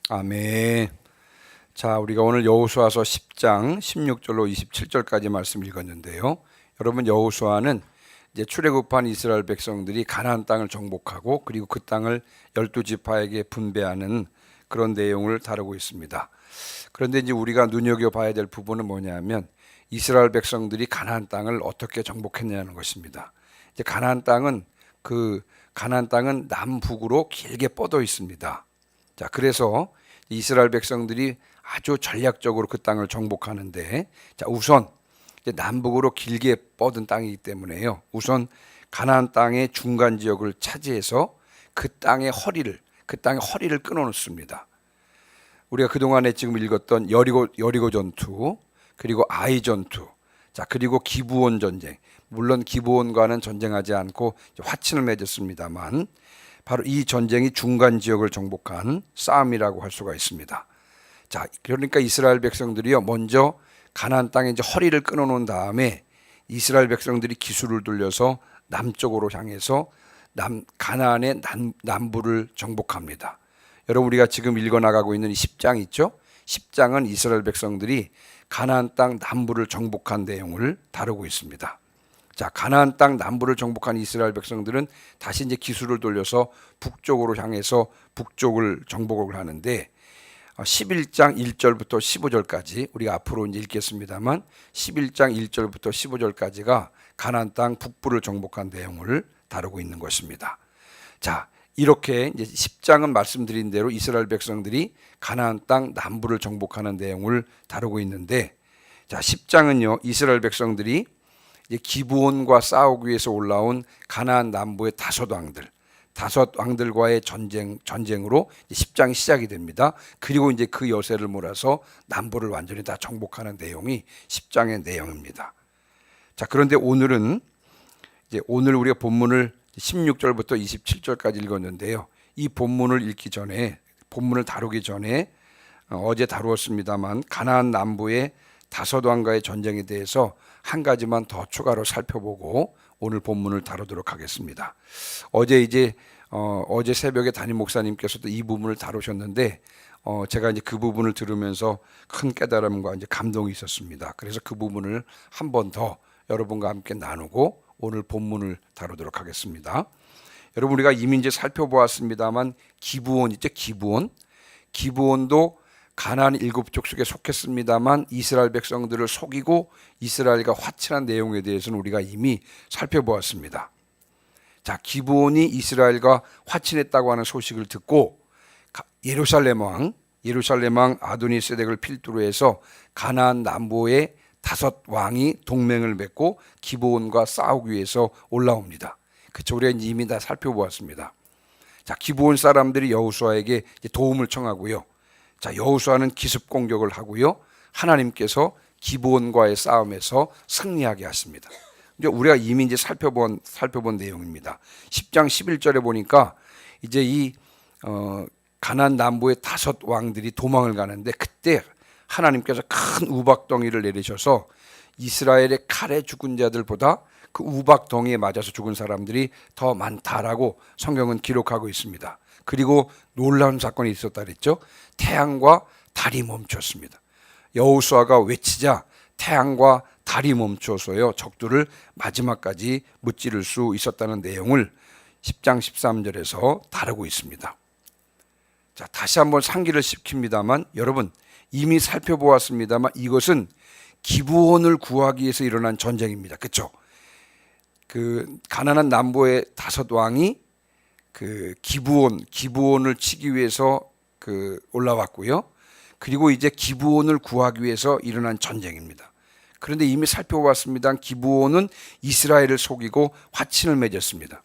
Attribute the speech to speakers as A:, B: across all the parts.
A: 아멘. 자, 우리가 오늘 여호수아서 10장 16절로 27절까지 말씀 읽었는데요. 여러분, 여호수아는 이제 출애굽한 이스라엘 백성들이 가나안 땅을 정복하고 그리고 그 땅을 12지파에게 분배하는 그런 내용을 다루고 있습니다. 그런데 이제 우리가 눈여겨봐야 될 부분은 뭐냐면 이스라엘 백성들이 가나안 땅을 어떻게 정복했냐는 것입니다. 이제 가나안 땅은 남북으로 길게 뻗어 있습니다. 자, 그래서 이스라엘 백성들이 아주 전략적으로 그 땅을 정복하는데, 자, 우선 이제 남북으로 길게 뻗은 땅이기 때문에요. 우선 가나안 땅의 중간 지역을 차지해서 그 땅의 허리를 끊어 놓습니다. 우리가 그동안에 지금 읽었던 여리고 전투, 그리고 아이 전투, 자, 그리고 기브온 전쟁. 물론 기브온과는 전쟁하지 않고 화친을 맺었습니다만 바로 이 전쟁이 중간 지역을 정복한 싸움이라고 할 수가 있습니다. 자, 그러니까 이스라엘 백성들이요, 먼저 가나안 땅에 이제 허리를 끊어 놓은 다음에 이스라엘 백성들이 기술을 돌려서 남쪽으로 향해서 가나안의 남부를 정복합니다. 여러분, 우리가 지금 읽어 나가고 있는 이 10장 있죠? 10장은 이스라엘 백성들이 가나안 땅 남부를 정복한 내용을 다루고 있습니다. 자, 가나안 땅 남부를 정복한 이스라엘 백성들은 다시 이제 기술을 돌려서 북쪽으로 향해서 북쪽을 정복을 하는데 11장 1절부터 15절까지 우리가 앞으로 이제 읽겠습니다만 11장 1절부터 15절까지가 가나안 땅 북부를 정복한 내용을 다루고 있는 것입니다. 자, 이렇게 이제 10장은 말씀드린 대로 이스라엘 백성들이 가나안 땅 남부를 정복하는 내용을 다루고 있는데, 자, 10장은요 이스라엘 백성들이 이제 기브온과 싸우기 위해서 올라온 가나안 남부의 다섯 왕들과의 전쟁으로 10장이 시작이 됩니다. 그리고 이제 그 여세를 몰아서 남부를 완전히 다 정복하는 내용이 10장의 내용입니다. 자, 그런데 오늘 우리가 본문을 16절부터 27절까지 읽었는데요. 이 본문을 다루기 전에 어제 다루었습니다만 가나안 남부의 다섯 왕과의 전쟁에 대해서 한 가지만 더 추가로 살펴보고 오늘 본문을 다루도록 하겠습니다. 어제 새벽에 담임 목사님께서도 이 부분을 다루셨는데 제가 이제 그 부분을 들으면서 큰 깨달음과 이제 감동이 있었습니다. 그래서 그 부분을 한 번 더 여러분과 함께 나누고 오늘 본문을 다루도록 하겠습니다. 여러분, 우리가 이미 이제 살펴보았습니다만 기브온 있죠? 기브온도 가나안 7족속에 속했습니다만 이스라엘 백성들을 속이고 이스라엘과 화친한 내용에 대해서는 우리가 이미 살펴보았습니다. 자, 기브온이 이스라엘과 화친했다고 하는 소식을 듣고 예루살렘 왕 아도니세덱을 필두로 해서 가나안 남부의 다섯 왕이 동맹을 맺고 기브온과 싸우기 위해서 올라옵니다. 그쵸? 우리가 이미 다 살펴보았습니다. 자, 기브온 사람들이 여호수아에게 도움을 청하고요. 자, 여호수아는 기습 공격을 하고요. 하나님께서 기브온과의 싸움에서 승리하게 하십니다. 이제 우리가 이미 이제 살펴본 내용입니다. 10장 11절에 보니까 이제 가나안 남부의 다섯 왕들이 도망을 가는데 그때 하나님께서 큰 우박덩이를 내리셔서 이스라엘의 칼에 죽은 자들보다 그 우박덩이에 맞아서 죽은 사람들이 더 많다라고 성경은 기록하고 있습니다. 그리고 놀라운 사건이 있었다 그랬죠. 태양과 달이 멈췄습니다. 여호수아가 외치자 태양과 달이 멈춰서요 적들을 마지막까지 무찌를 수 있었다는 내용을 10장 13절에서 다루고 있습니다. 자, 다시 한번 상기를 시킵니다만 여러분, 이미 살펴보았습니다만 이것은 기브온을 구하기 위해서 일어난 전쟁입니다. 그렇죠? 그 가나안 남부의 다섯 왕이 그 기브온을 치기 위해서 올라왔고요. 그리고 이제 기브온을 구하기 위해서 일어난 전쟁입니다. 그런데 이미 살펴봤습니다. 기브온은 이스라엘을 속이고 화친을 맺었습니다.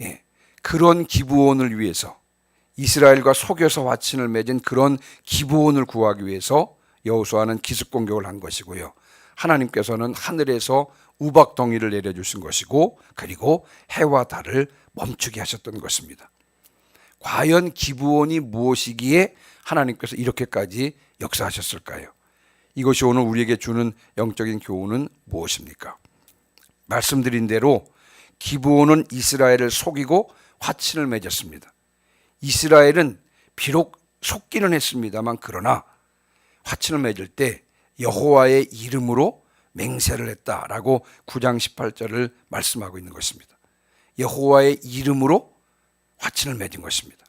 A: 예, 그런 기브온을 위해서 이스라엘과 속여서 화친을 맺은 그런 기브온을 구하기 위해서 여호수아는 기습 공격을 한 것이고요. 하나님께서는 하늘에서 우박덩이를 내려주신 것이고 그리고 해와 달을 멈추게 하셨던 것입니다. 과연 기브온이 무엇이기에 하나님께서 이렇게까지 역사하셨을까요? 이것이 오늘 우리에게 주는 영적인 교훈은 무엇입니까? 말씀드린 대로 기브온은 이스라엘을 속이고 화친을 맺었습니다. 이스라엘은 비록 속기는 했습니다만 그러나 화친을 맺을 때 여호와의 이름으로 맹세를 했다라고 9장 18절을 말씀하고 있는 것입니다. 여호와의 이름으로 화친을 맺은 것입니다.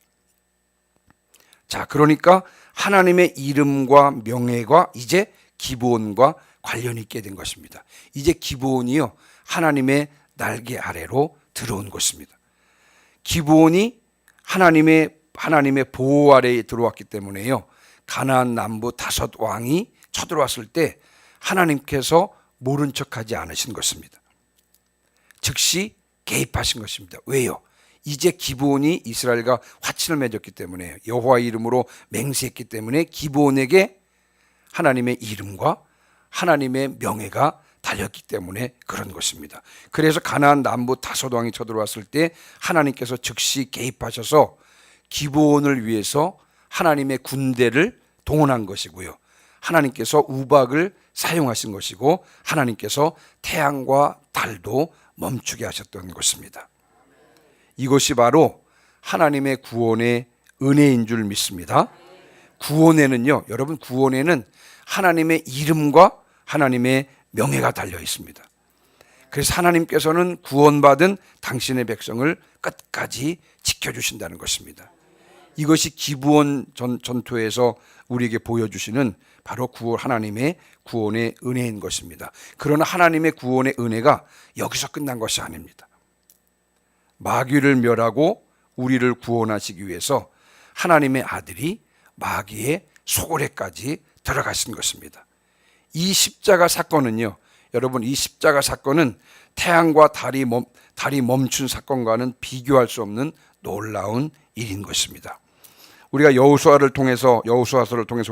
A: 자, 그러니까 하나님의 이름과 명예가 이제 기브온과 관련이 있게 된 것입니다. 이제 기브온이요, 하나님의 날개 아래로 들어온 것입니다. 기브온이 하나님의 보호 아래에 들어왔기 때문에요, 가나안 남부 5 왕이 쳐들어왔을 때 하나님께서 모른 척하지 않으신 것입니다. 즉시 개입하신 것입니다. 왜요? 이제 기브온이 이스라엘과 화친을 맺었기 때문에, 여호와의 이름으로 맹세했기 때문에 기브온에게 하나님의 이름과 하나님의 명예가 달렸기 때문에 그런 것입니다. 그래서 가나안 남부 5 왕이 쳐들어왔을 때 하나님께서 즉시 개입하셔서 기브온을 위해서 하나님의 군대를 동원한 것이고요, 하나님께서 우박을 사용하신 것이고, 하나님께서 태양과 달도 멈추게 하셨던 것입니다. 이것이 바로 하나님의 구원의 은혜인 줄 믿습니다. 구원에는요, 여러분, 구원에는 하나님의 이름과 하나님의 명예가 달려 있습니다. 그래서 하나님께서는 구원받은 당신의 백성을 끝까지 지켜주신다는 것입니다. 이것이 기브온 전투에서 우리에게 보여주시는 바로 하나님의 구원의 은혜인 것입니다. 그러나 하나님의 구원의 은혜가 여기서 끝난 것이 아닙니다. 마귀를 멸하고 우리를 구원하시기 위해서 하나님의 아들이 마귀의 소굴에까지 들어가신 것입니다. 이 십자가 사건은요, 여러분, 이 십자가 사건은 태양과 달이 멈춘 사건과는 비교할 수 없는 놀라운 일인 것입니다. 우리가 여호수아서를 통해서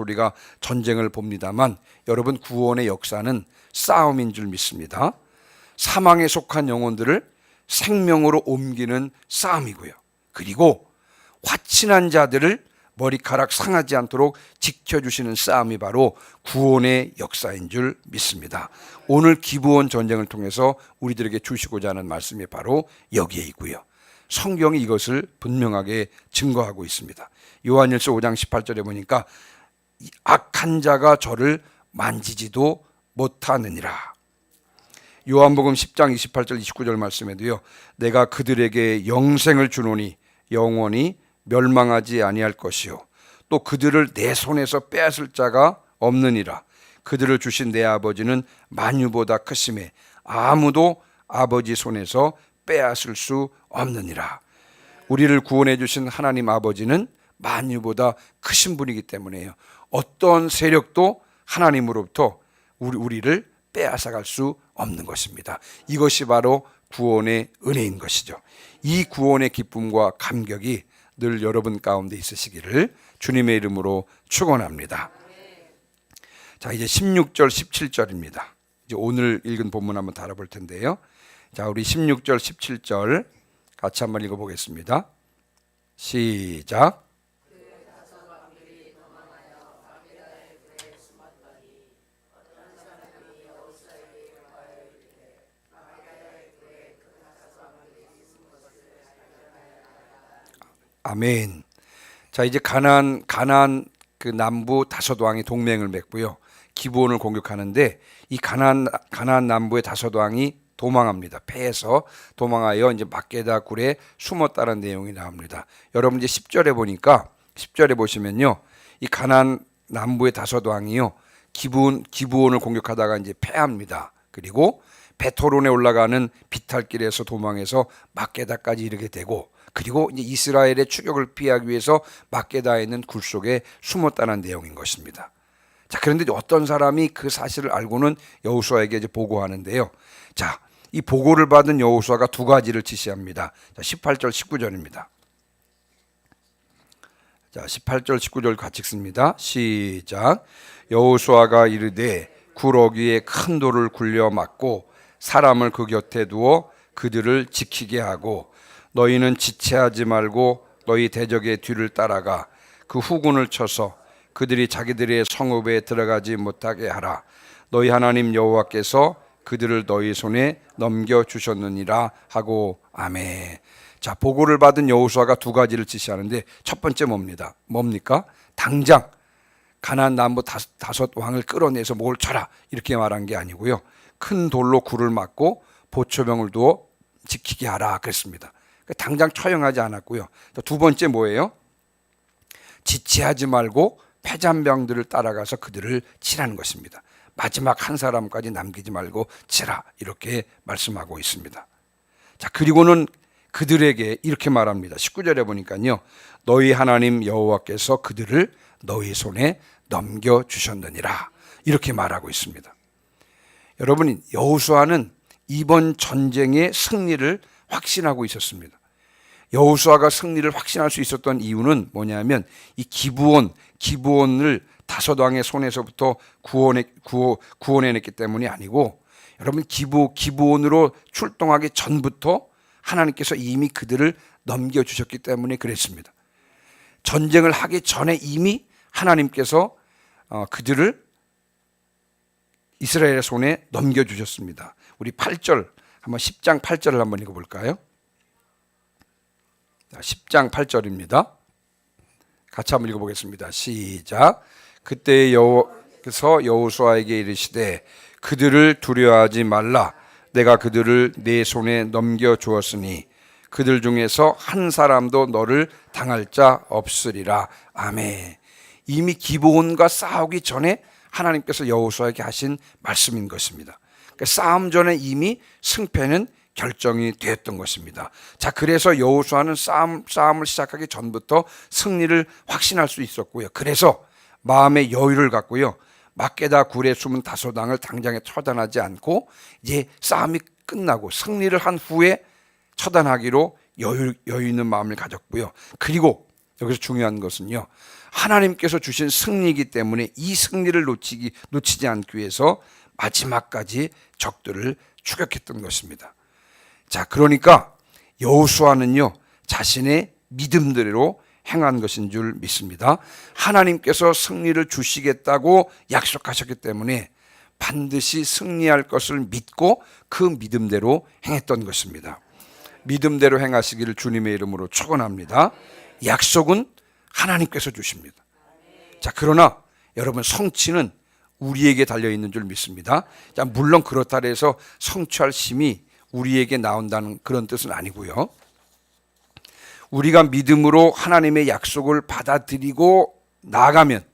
A: 우리가 전쟁을 봅니다만, 여러분, 구원의 역사는 싸움인 줄 믿습니다. 사망에 속한 영혼들을 생명으로 옮기는 싸움이고요, 그리고 화친한 자들을 머리카락 상하지 않도록 지켜주시는 싸움이 바로 구원의 역사인 줄 믿습니다. 오늘 기브온 전쟁을 통해서 우리들에게 주시고자 하는 말씀이 바로 여기에 있고요, 성경이 이것을 분명하게 증거하고 있습니다. 요한일서 5장 18절에 보니까 악한 자가 저를 만지지도 못하느니라. 요한복음 10장 28절 29절 말씀에도요, 내가 그들에게 영생을 주노니 영원히 멸망하지 아니할 것이요, 또 그들을 내 손에서 빼앗을 자가 없느니라. 그들을 주신 내 아버지는 만유보다 크심에 아무도 아버지 손에서 빼앗을 수 없느니라. 우리를 구원해 주신 하나님 아버지는 만유보다 크신 분이기 때문에요, 어떤 세력도 하나님으로부터 우리를 빼앗아갈 수 없는 것입니다. 이것이 바로 구원의 은혜인 것이죠. 이 구원의 기쁨과 감격이 늘 여러분 가운데 있으시기를 주님의 이름으로 축원합니다. 자, 이제 16절 17절입니다. 이제 오늘 읽은 본문 한번 달아볼 텐데요. 자, 우리 16절 17절 같이 한번 읽어보겠습니다. 시작. 아멘. 자, 이제 가나안 그 남부 5 왕이 동맹을 맺고요, 기브온을 공격하는데, 이 가나안 남부의 5 왕이 도망합니다. 패해서 도망하여 이제 막게다 굴에 숨었다는 내용이 나옵니다. 여러분, 이제 10절에 보니까, 10절에 보시면요, 이 가나안 남부의 5 왕이요, 기브온을 공격하다가 이제 패합니다. 그리고 베토론에 올라가는 비탈길에서 도망해서 막게다까지 이르게 되고, 그리고 이제 이스라엘의 추격을 피하기 위해서 막게다에 있는 굴 속에 숨었다는 내용인 것입니다. 자, 그런데 어떤 사람이 그 사실을 알고는 여호수아에게 이제 보고하는데요. 자, 이 보고를 받은 여호수아가 2 가지를 지시합니다. 자, 18절 19절입니다. 자, 18절 19절 같이 읽습니다. 시작. 여호수아가 이르되 굴 어귀에 큰 돌을 굴려 막고 사람을 그 곁에 두어 그들을 지키게 하고, 너희는 지체하지 말고 너희 대적의 뒤를 따라가 그 후군을 쳐서 그들이 자기들의 성읍에 들어가지 못하게 하라. 너희 하나님 여호와께서 그들을 너희 손에 넘겨주셨느니라 하고. 아멘. 자, 보고를 받은 여호수아가 두 가지를 지시하는데 첫 번째 뭡니까? 당장 가나안 남부 다섯 왕을 끌어내서 목을 쳐라, 이렇게 말한 게 아니고요. 큰 돌로 굴을 막고 보초병을 두어 지키게 하라 그랬습니다. 당장 처형하지 않았고요. 두 번째 뭐예요? 지체하지 말고 패잔병들을 따라가서 그들을 치라는 것입니다. 마지막 한 사람까지 남기지 말고 치라, 이렇게 말씀하고 있습니다. 자, 그리고는 그들에게 이렇게 말합니다. 19절에 보니까요, 너희 하나님 여호와께서 그들을 너희 손에 넘겨주셨느니라, 이렇게 말하고 있습니다. 여러분, 여호수아는 이번 전쟁의 승리를 확신하고 있었습니다. 여호수아가 승리를 확신할 수 있었던 이유는 뭐냐면, 이 기브온을 다섯 왕의 손에서부터 구원해냈기 때문이 아니고, 여러분, 기브온으로 출동하기 전부터 하나님께서 이미 그들을 넘겨주셨기 때문에 그랬습니다. 전쟁을 하기 전에 이미 하나님께서 그들을 이스라엘의 손에 넘겨주셨습니다. 우리 8절, 한번 10장 8절을 한번 읽어볼까요? 10장 8절입니다. 같이 한번 읽어보겠습니다. 시작. 그때 여호와께서 여호수아에게 이르시되 그들을 두려워하지 말라. 내가 그들을 내 손에 넘겨주었으니 그들 중에서 한 사람도 너를 당할 자 없으리라. 아멘. 이미 기브온과 싸우기 전에 하나님께서 여호수아에게 하신 말씀인 것입니다. 그러니까 싸움 전에 이미 승패는 결정이 되었던 것입니다. 자, 그래서 여호수아는 싸움을 시작하기 전부터 승리를 확신할 수 있었고요. 그래서 마음의 여유를 갖고요, 막게다 굴에 숨은 다섯 왕을 당장에 처단하지 않고 이제 싸움이 끝나고 승리를 한 후에 처단하기로 여유 있는 마음을 가졌고요. 그리고 여기서 중요한 것은요, 하나님께서 주신 승리이기 때문에 이 승리를 놓치지 않기 위해서 마지막까지 적들을 추격했던 것입니다. 자, 그러니까 여호수아는요, 자신의 믿음대로 행한 것인 줄 믿습니다. 하나님께서 승리를 주시겠다고 약속하셨기 때문에 반드시 승리할 것을 믿고 그 믿음대로 행했던 것입니다. 믿음대로 행하시기를 주님의 이름으로 축원합니다. 약속은 하나님께서 주십니다. 자, 그러나 여러분, 성취는 우리에게 달려있는 줄 믿습니다. 자, 물론 그렇다 해서 성취할 힘이 우리에게 나온다는 그런 뜻은 아니고요. 우리가 믿음으로 하나님의 약속을 받아들이고 나아가면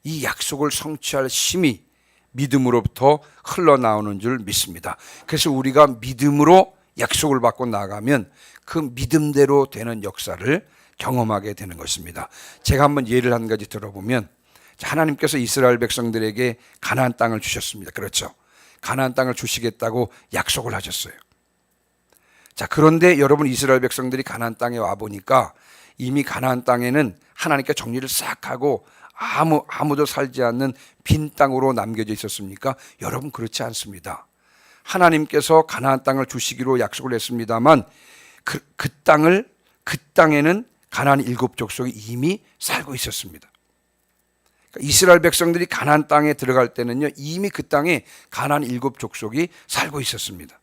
A: 이 약속을 성취할 힘이 믿음으로부터 흘러나오는 줄 믿습니다. 그래서 우리가 믿음으로 약속을 받고 나아가면 그 믿음대로 되는 역사를 경험하게 되는 것입니다. 제가 한번 예를 한 가지 들어보면, 하나님께서 이스라엘 백성들에게 가나안 땅을 주셨습니다. 그렇죠? 가나안 땅을 주시겠다고 약속을 하셨어요. 자, 그런데 여러분, 이스라엘 백성들이 가나안 땅에 와 보니까 이미 가나안 땅에는 하나님께 정리를 싹 하고 아무도 살지 않는 빈 땅으로 남겨져 있었습니까? 여러분, 그렇지 않습니다. 하나님께서 가나안 땅을 주시기로 약속을 했습니다만 그 땅에는 가나안 일곱 족속이 이미 살고 있었습니다. 그러니까 이스라엘 백성들이 가나안 땅에 들어갈 때는요, 이미 그 땅에 가나안 일곱 족속이 살고 있었습니다.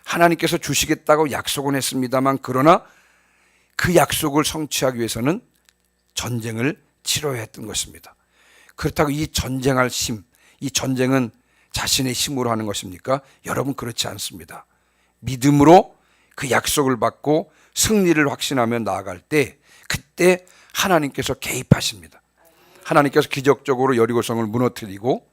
A: 하나님께서 주시겠다고 약속은 했습니다만, 그러나 그 약속을 성취하기 위해서는 전쟁을 치러야 했던 것입니다. 그렇다고 이 전쟁할 힘, 이 전쟁은 자신의 힘으로 하는 것입니까? 여러분, 그렇지 않습니다. 믿음으로 그 약속을 받고 승리를 확신하며 나아갈 때, 그때 하나님께서 개입하십니다. 하나님께서 기적적으로 여리고성을 무너뜨리고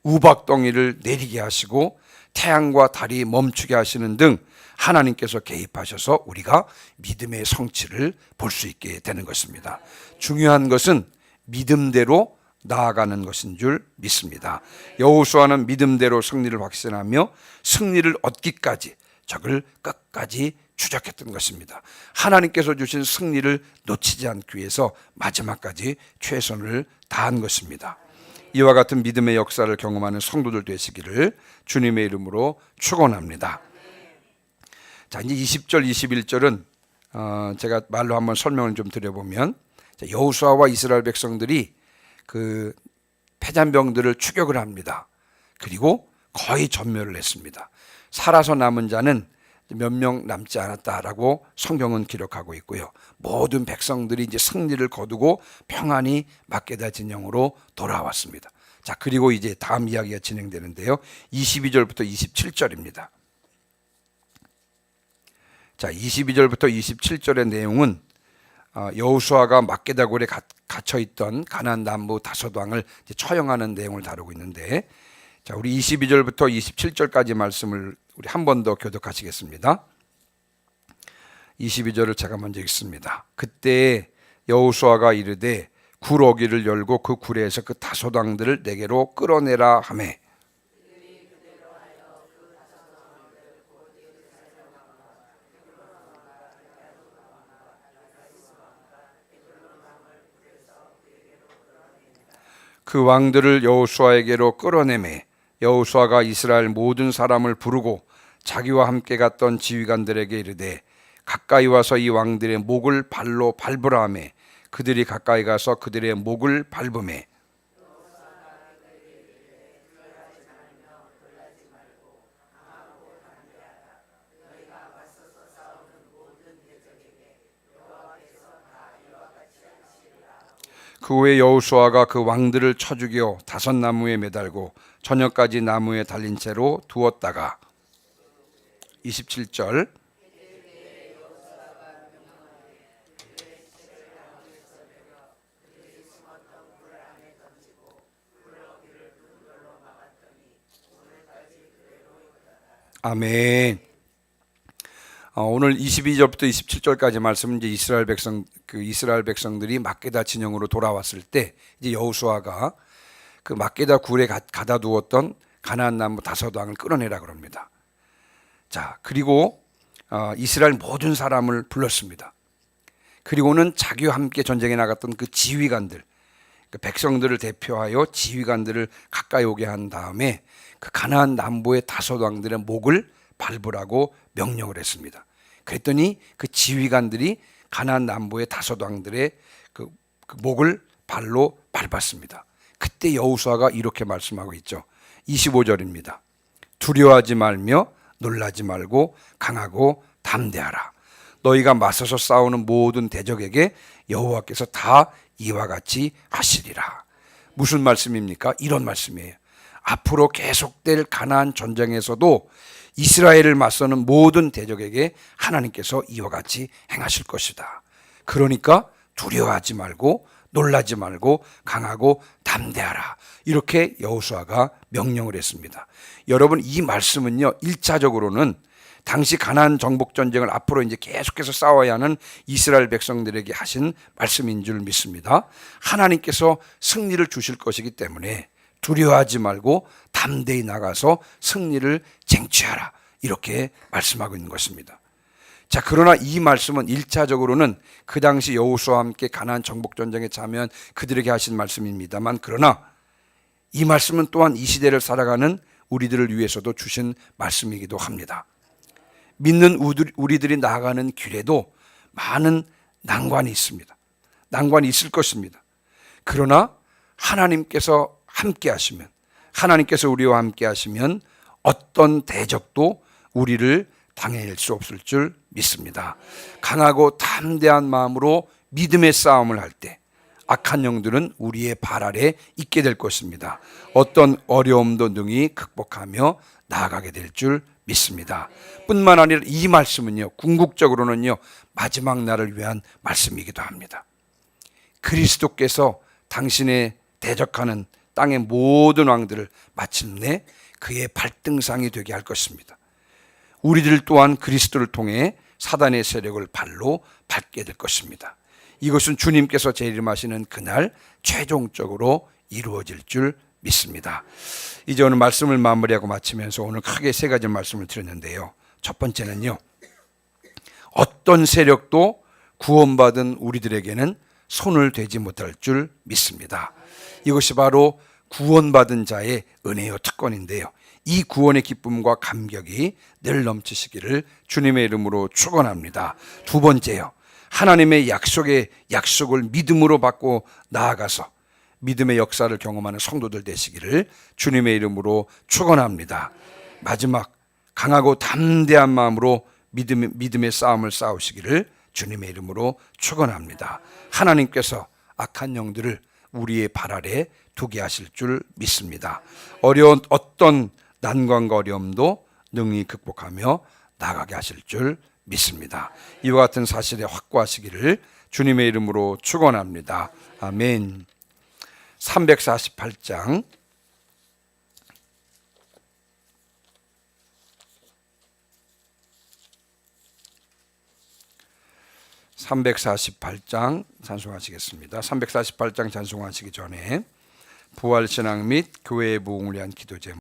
A: 우박덩이를 내리게 하시고 태양과 달이 멈추게 하시는 등 하나님께서 개입하셔서 우리가 믿음의 성취를 볼 수 있게 되는 것입니다. 중요한 것은 믿음대로 나아가는 것인 줄 믿습니다. 여호수아는 믿음대로 승리를 확신하며 승리를 얻기까지 적을 끝까지 추적했던 것입니다. 하나님께서 주신 승리를 놓치지 않기 위해서 마지막까지 최선을 다한 것입니다. 이와 같은 믿음의 역사를 경험하는 성도들 되시기를 주님의 이름으로 축원합니다. 자, 이제 20절, 21절은 제가 말로 한번 설명을 좀 드려보면, 여호수아와 이스라엘 백성들이 그 패잔병들을 추격을 합니다. 그리고 거의 전멸을 했습니다. 살아서 남은 자는 몇 명 남지 않았다라고 성경은 기록하고 있고요. 모든 백성들이 이제 승리를 거두고 평안히 막게다 진영으로 돌아왔습니다. 자, 그리고 이제 다음 이야기가 진행되는데요. 22절부터 27절입니다. 자, 22절부터 27절의 내용은 여호수아가 막게다 굴에 갇혀 있던 가나안 남부 다섯 왕을 처형하는 내용을 다루고 있는데, 자, 우리 22절부터 27절까지 말씀을 우리 한 번 더 교독하시겠습니다. 22절을 제가 먼저 읽습니다. 그때 여호수아가 이르되 굴 어귀를 열고 그 굴에서 그 다섯 왕들을 내게로 끌어내라 하매, 그 왕들을 여호수아에게로 끌어내매 여호수아가 이스라엘 모든 사람을 부르고 자기와 함께 갔던 지휘관들에게 이르되 가까이 와서 이 왕들의 목을 발로 밟으라 하매 그들이 가까이 가서 그들의 목을 밟으매, 그 후에 여호수아가 그 왕들을 쳐 죽여 다섯 나무에 매달고 저녁까지 나무에 달린 채로 두었다가, 27절, 아멘. 오늘 22절부터 27절까지 말씀은 이제 이스라엘 백성들이 막게다 진영으로 돌아왔을 때 이제 여호수아가 그 막게다 굴에 가다 두었던 가나안 남부 다섯 왕을 끌어내라 그럽니다. 자, 그리고 이스라엘 모든 사람을 불렀습니다. 그리고는 자기와 함께 전쟁에 나갔던 그 지휘관들, 그 백성들을 대표하여 지휘관들을 가까이 오게 한 다음에 그 가나안 남부의 다섯 왕들의 목을 밟으라고 명령을 했습니다. 그랬더니 그 지휘관들이 가나안 남부의 다섯 왕들의 그 목을 발로 밟았습니다. 그때 여호수아가 이렇게 말씀하고 있죠. 25절입니다. 두려워하지 말며 놀라지 말고 강하고 담대하라. 너희가 맞서서 싸우는 모든 대적에게 여호와께서 다 이와 같이 하시리라. 무슨 말씀입니까? 이런 말씀이에요. 앞으로 계속될 가나안 전쟁에서도 이스라엘을 맞서는 모든 대적에게 하나님께서 이와 같이 행하실 것이다. 그러니까 두려워하지 말고 놀라지 말고 강하고 담대하라. 이렇게 여호수아가 명령을 했습니다. 여러분, 이 말씀은요, 1차적으로는 당시 가나안 정복 전쟁을 앞으로 이제 계속해서 싸워야 하는 이스라엘 백성들에게 하신 말씀인 줄 믿습니다. 하나님께서 승리를 주실 것이기 때문에 두려워하지 말고 담대히 나가서 승리를 쟁취하라. 이렇게 말씀하고 있는 것입니다. 자, 그러나 이 말씀은 1차적으로는 그 당시 여호수아와 함께 가나안 정복 전쟁에 참여한 그들에게 하신 말씀입니다만, 그러나 이 말씀은 또한 이 시대를 살아가는 우리들을 위해서도 주신 말씀이기도 합니다. 믿는 우리들이 나아가는 길에도 많은 난관이 있습니다. 난관이 있을 것입니다. 그러나 하나님께서 함께 하시면, 하나님께서 우리와 함께 하시면 어떤 대적도 우리를 당해낼 수 없을 줄 믿습니다. 강하고 담대한 마음으로 믿음의 싸움을 할 때 악한 영들은 우리의 발 아래 있게 될 것입니다. 어떤 어려움도 능히 극복하며 나아가게 될 줄 믿습니다. 뿐만 아니라 이 말씀은요, 궁극적으로는요, 마지막 날을 위한 말씀이기도 합니다. 그리스도께서 당신의 대적하는 땅의 모든 왕들을 마침내 그의 발등상이 되게 할 것입니다. 우리들 또한 그리스도를 통해 사단의 세력을 발로 밟게 될 것입니다. 이것은 주님께서 재림하시는 그날 최종적으로 이루어질 줄 믿습니다. 이제 오늘 말씀을 마무리하고 마치면서 오늘 크게 세 가지 말씀을 드렸는데요. 첫 번째는요, 어떤 세력도 구원받은 우리들에게는 손을 대지 못할 줄 믿습니다. 이것이 바로 구원받은 자의 은혜요 특권인데요. 이 구원의 기쁨과 감격이 늘 넘치시기를 주님의 이름으로 축원합니다. 두 번째요, 하나님의 약속을 믿음으로 받고 나아가서 믿음의 역사를 경험하는 성도들 되시기를 주님의 이름으로 축원합니다. 마지막, 강하고 담대한 마음으로 믿음의 싸움을 싸우시기를 주님의 이름으로 축원합니다. 하나님께서 악한 영들을 우리의 발 아래 두게 하실 줄 믿습니다. 어려운 어떤 난관과 어려움도 능히 극복하며 나가게 하실 줄 믿습니다. 이와 같은 사실에 확고하시기를 주님의 이름으로 축원합니다. 아멘. 348장 348장 찬송하시겠습니다. 348장 찬송하시기 전에 부활신앙 및 교회의 부흥을 위한 기도 제목